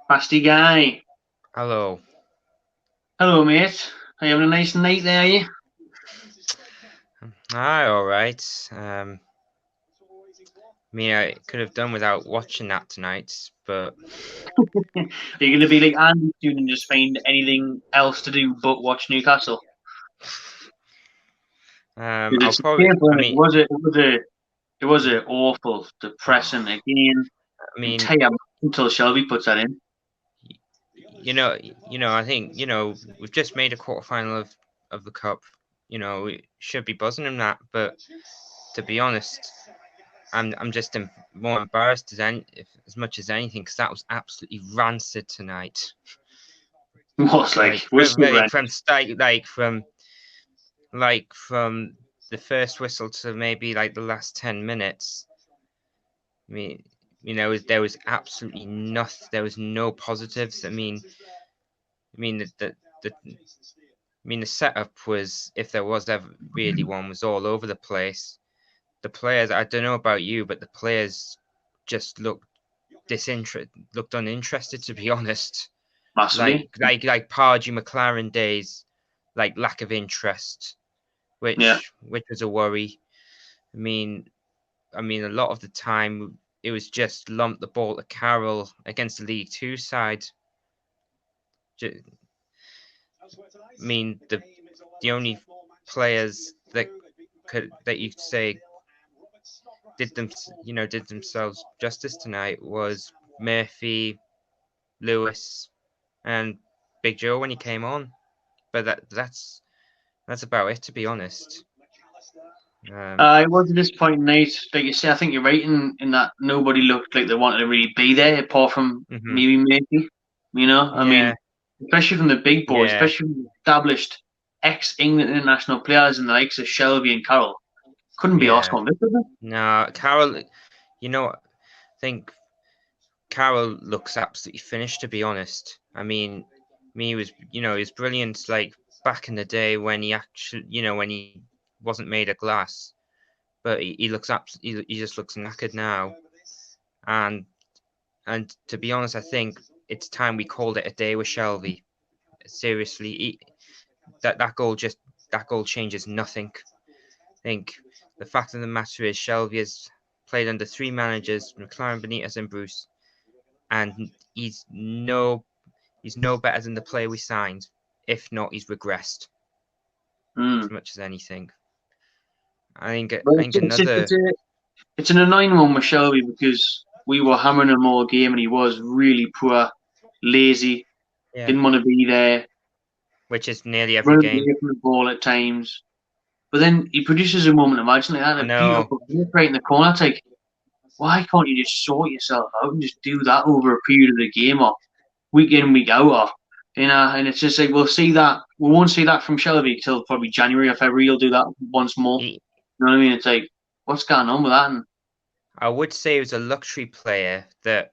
Pasty guy. Hello. Hello, mate. Are you having a nice night there, are you? All right. I could have done without watching that tonight, but Are you going to be like Andy Stone and just find anything else to do but watch Newcastle? I'll It's probably. painful, and it was a awful, depressing Oh, again. I mean, Entire until Shelby puts that in. I think we've just made a quarterfinal of the cup. We should be buzzing in that, but to be honest, I'm just more embarrassed as much as anything because that was absolutely rancid tonight. Was Like was so from start, from the first whistle to maybe like the last 10 minutes. I mean, there was absolutely nothing. There was no positives. The setup was, if there was ever really one, was all over the place. The players, I don't know about you, but the players just looked uninterested, to be honest. massively. Like Pardew McLaren days, like lack of interest, Yeah. which was a worry. I mean, a lot of the time it was just lump the ball to Carroll against the League Two side. I mean, the only players that you could say did themselves justice tonight was Murphy, Lewis, and Big Joe when he came on. But that's about it, to be honest. It was a disappointing night. Like you say, I think you're right in that nobody looked like they wanted to really be there, apart from Mhm. maybe Macy. I Yeah, mean, especially from the big boys, yeah. especially from the established ex-England international players and the likes of Shelby and Carroll, couldn't be asked Yeah. on this, was it? No, Carroll, I think Carroll looks absolutely finished, to be honest. He was, he was brilliant, like back in the day when he actually, when he wasn't made of glass. But he looks he just looks knackered now. And to be honest, I think it's time we called it a day with Shelby. Seriously, that goal changes nothing. I think the fact of the matter is Shelby has played under three managers, McLaren, Benitez, and Bruce, and he's no better than the player we signed. If not, he's regressed Mm. as much as anything. But I think another. it's an annoying one with Shelby because we were hammering him all game and he was really poor, lazy, Yeah, didn't want to be there, which is nearly every running game. away from the ball at times. But then he produces a moment of magic like that, I a know. beautiful finish right in the corner. It's like, why can't you just sort yourself out and just do that over a period of the game or week in, week out? And it's just like, we won't see that from Shelby till probably January or February. He'll do that once more. He, You know what I mean? It's like, what's going on with that? And I would say he was a luxury player that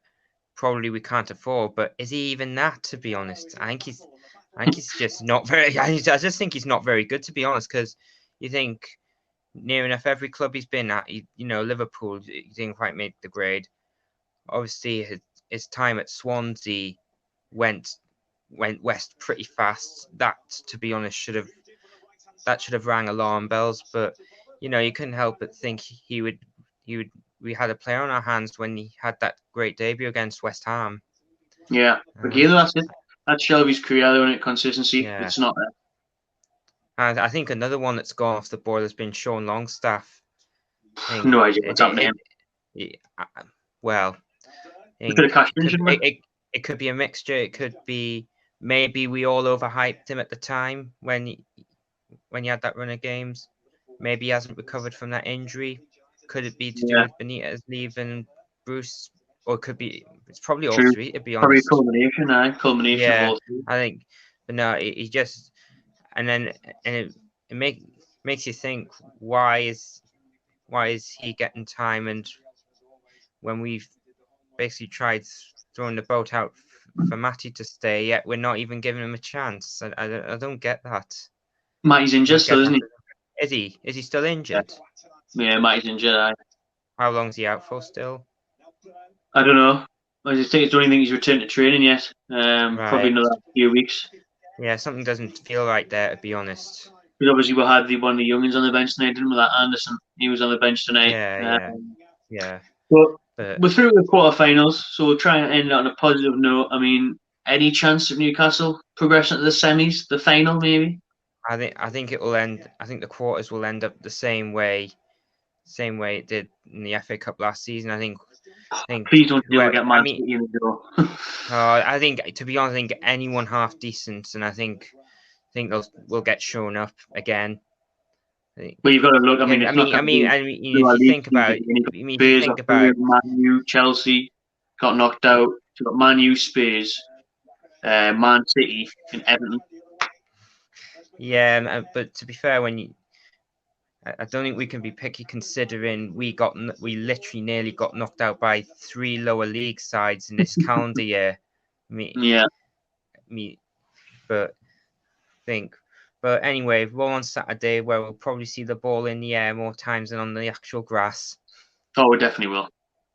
probably we can't afford, but is he even that? To be honest, I think he's just not very. I just think he's not very good, to be honest. Because you think near enough every club he's been at, Liverpool, he didn't quite make the grade. Obviously, his time at Swansea went west pretty fast. That, to be honest, should have rang alarm bells. But you couldn't help but think he would. We had a player on our hands when he had that great debut against West Ham. yeah, but Um, Gale, that's it. That's Shelby's career, though, isn't it? Consistency. yeah, It's not there. and I think another one that's gone off the board has been Sean Longstaff. I think No idea what's happening. well, I We could think have cashed in, shouldn't we? it could be a mixture. It could be maybe we all overhyped him at the time when he had that run of games. Maybe he hasn't recovered from that injury. Could it be to do Yeah, with Benitez leaving Bruce? Or it could be, it's probably all true. three, to be Probably a honest. culmination, culmination of Yeah, all three. I think, but no, he just, and then, and it makes you think, why is he getting time? And when we've basically tried throwing the boat out for Matty to stay, yet we're not even giving him a chance. I don't get that. Matty's I injured don't get still, isn't that. he? Is he? Is he still Yeah, injured? yeah, Matty's injured. How long is he out for still? I don't know. I just think it's the only thing he's returned to training yet. Probably Right. another few weeks. Yeah, something doesn't feel right there, to be honest. Because obviously we had one of the youngins on the bench tonight, didn't we? That Anderson, he was on the bench tonight. Yeah. But But we're through to the quarterfinals, so we'll try and end on a positive note. I mean, any chance of Newcastle progressing to the semis, the final, maybe? I think it will end. I think the quarters will end up the same way it did in the FA Cup last season. I think Please don't do whoever. get I Man mean, City in the door. I think to be honest, I think anyone half decent, and I think those will get shown up again. But you've got to look. I mean, And it's not going to be through if our you league think teams. about, You've got if you Spurs think are through, about, Man U, Chelsea got knocked out. You've got Man U, Spurs, Man City, and Everton. yeah, but to be fair, I don't think we can be picky considering we literally nearly got knocked out by 3 lower league sides in this calendar year. Yeah. But think. But anyway, we're on Saturday where we'll probably see the ball in the air more times than on the actual grass. Oh, we definitely will.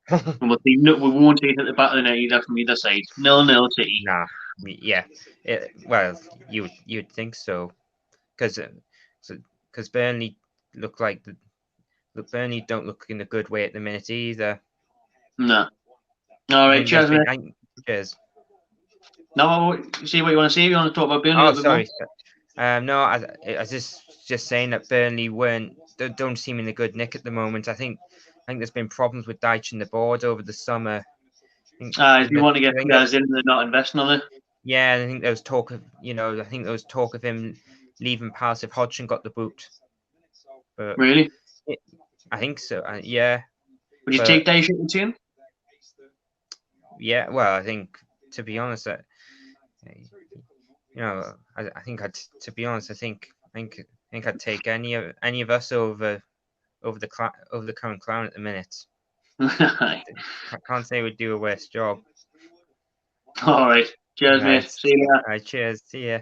And we'll see. No, we won't take it at the back of the net either from either side. 0-0 City. Nah, yeah. Well, you'd think so, because Burnley look like Burnley don't look in a good way at the minute either. No. All right, cheers, mate. Cheers. Now, see what you want to say. You want to talk about Burnley a Oh, little bit more? sorry. No, I was just saying that Burnley don't seem in a good nick at the moment. I think there's been problems with Dyche and the board over the summer. If you want to get players in, they're not investing on it. Yeah, I think there was talk of him leaving Palace if Hodgson got the boot. But Really? I think so. Yeah. Would you take Dyche into team? Yeah. Well, I think to be honest, I think to be honest, I think I'd take any of us over the current clown at the minute. I can't say we'd do a worse job. All right. Cheers, mate. See you later. All right. Cheers. See ya.